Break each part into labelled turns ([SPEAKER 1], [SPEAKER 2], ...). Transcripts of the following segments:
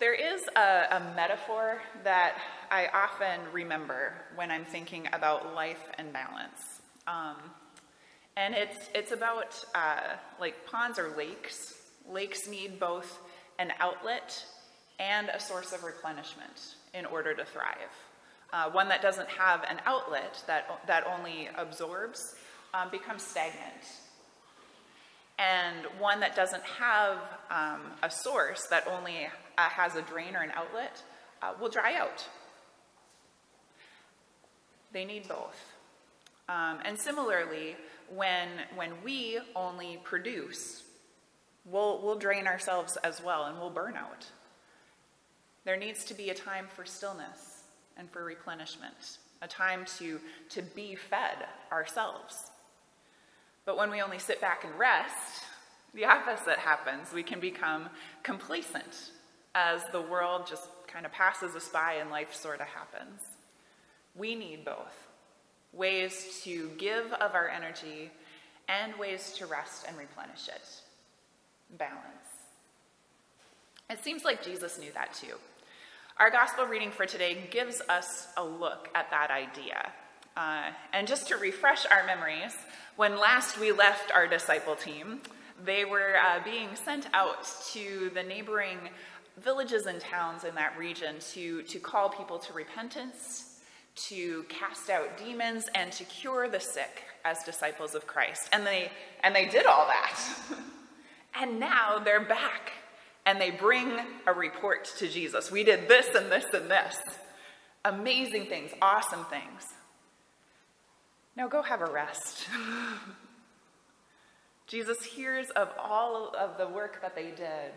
[SPEAKER 1] There is a metaphor that I often remember when I'm thinking about life and balance. And it's about like ponds or lakes. Lakes need both an outlet and a source of replenishment in order to thrive. One that doesn't have an outlet, that only absorbs, becomes stagnant. And one that doesn't have a source, that only has a drain or an outlet, will dry out. They need both. And similarly, when we only produce, we'll drain ourselves as well, and we'll burn out. There needs to be a time for stillness and for replenishment, a time to be fed ourselves. But when we only sit back and rest, the opposite happens. We can become complacent as the world just kind of passes us by and life sort of happens. We need both. Ways to give of our energy and ways to rest and replenish it. Balance. It seems like Jesus knew that too. Our gospel reading for today gives us a look at that idea. And just to refresh our memories, when last we left our disciple team, they were being sent out to the neighboring villages and towns in that region to call people to repentance, to cast out demons, and to cure the sick as disciples of Christ. And they did all that. And now they're back, and they bring a report to Jesus. We did this and this and this. Amazing things, awesome things. Now go have a rest. Jesus hears of all of the work that they did,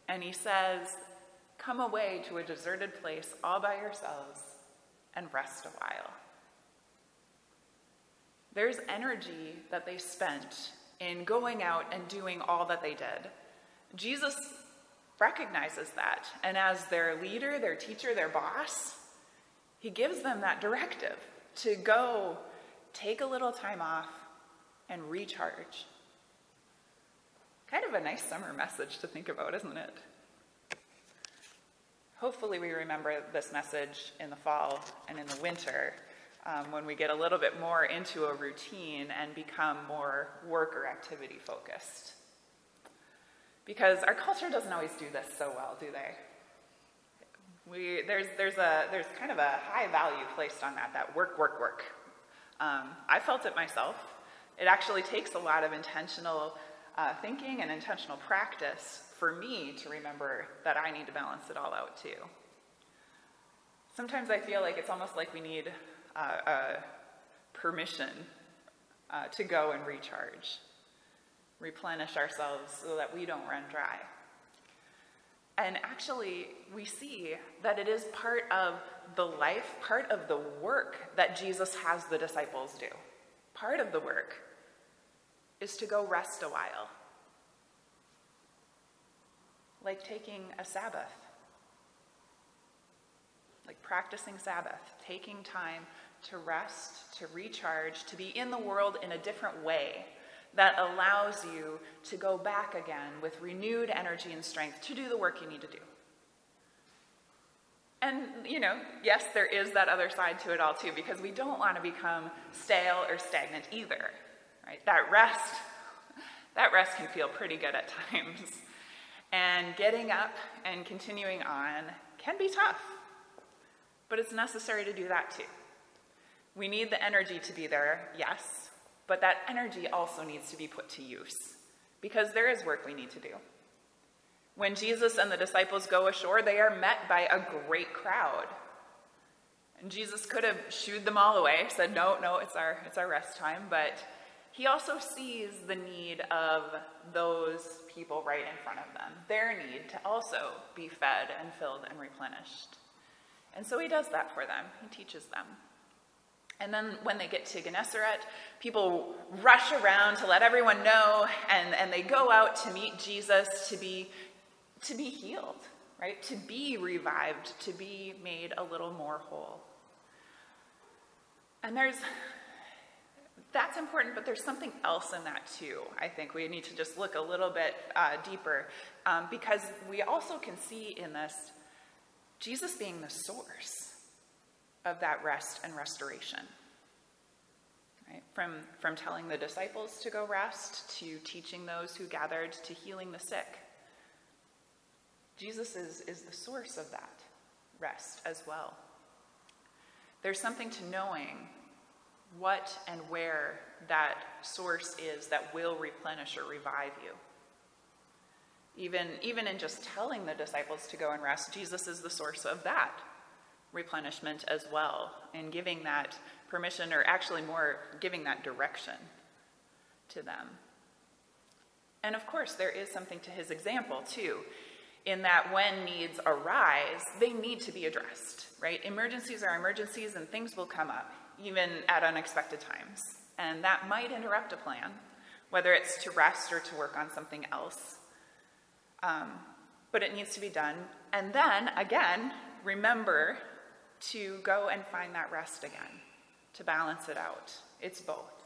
[SPEAKER 1] and he says, come away to a deserted place all by yourselves and rest a while. There's energy that they spent in going out and doing all that they did. Jesus recognizes that, and as their leader, their teacher, their boss, he gives them that directive to go take a little time off and recharge. Kind of a nice summer message to think about, isn't it? Hopefully we remember this message in the fall and in the winter, when we get a little bit more into a routine and become more work or activity focused. Because our culture doesn't always do this so well, do they? There's kind of a high value placed on that work. I felt it myself. It actually takes a lot of intentional thinking and intentional practice for me to remember that I need to balance it all out too. Sometimes I feel like it's almost like we need permission to go and recharge, replenish ourselves so that we don't run dry. And actually, we see that it is part of the life, part of the work that Jesus has the disciples do. Part of the work is to go rest a while. Like taking a Sabbath. Like practicing Sabbath. Taking time to rest, to recharge, to be in the world in a different way that allows you to go back again with renewed energy and strength to do the work you need to do. And, yes, there is that other side to it all too, because we don't want to become stale or stagnant either, right? That rest can feel pretty good at times. And getting up and continuing on can be tough, but it's necessary to do that too. We need the energy to be there, yes, but that energy also needs to be put to use, because there is work we need to do. When Jesus and the disciples go ashore, they are met by a great crowd. And Jesus could have shooed them all away, said, no, it's our rest time, but he also sees the need of those people right in front of them, their need to also be fed and filled and replenished. And so he does that for them. He teaches them. And then when they get to Gennesaret, people rush around to let everyone know, and they go out to meet Jesus to be healed, right? To be revived, to be made a little more whole. And that's important, but there's something else in that too. I think we need to just look a little bit deeper, because we also can see in this Jesus being the source of that rest and restoration. Right? From telling the disciples to go rest, to teaching those who gathered, to healing the sick. Jesus is the source of that rest as well. There's something to knowing what and where that source is that will replenish or revive you. Even in just telling the disciples to go and rest, Jesus is the source of that replenishment as well, and giving that permission, or actually more, giving that direction to them. And of course, there is something to his example too, in that when needs arise, they need to be addressed, right? Emergencies are emergencies, and things will come up, even at unexpected times. And that might interrupt a plan, whether it's to rest or to work on something else. But it needs to be done. And then, again, remember to go and find that rest again, to balance it out. It's both.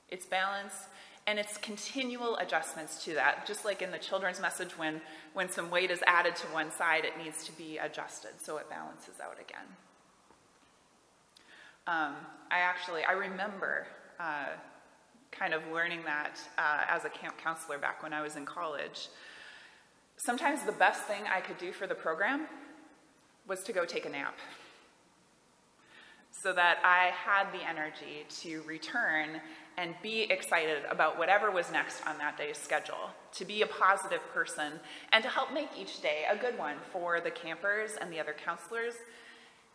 [SPEAKER 1] It's balance, and it's continual adjustments to that. Just like in the children's message, when some weight is added to one side, it needs to be adjusted so it balances out again. I remember kind of learning that as a camp counselor back when I was in college. Sometimes the best thing I could do for the program was to go take a nap, so that I had the energy to return and be excited about whatever was next on that day's schedule, to be a positive person, and to help make each day a good one for the campers and the other counselors,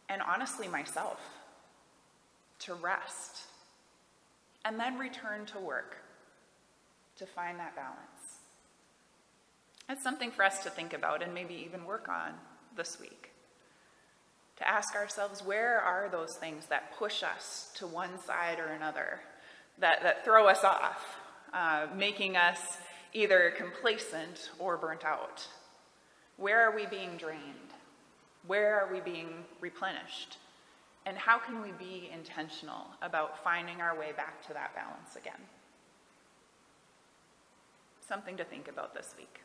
[SPEAKER 1] and honestly myself, to rest, and then return to work to find that balance. It's something for us to think about and maybe even work on this week. To ask ourselves, where are those things that push us to one side or another, that throw us off, making us either complacent or burnt out? Where are we being drained? Where are we being replenished? And how can we be intentional about finding our way back to that balance again? Something to think about this week.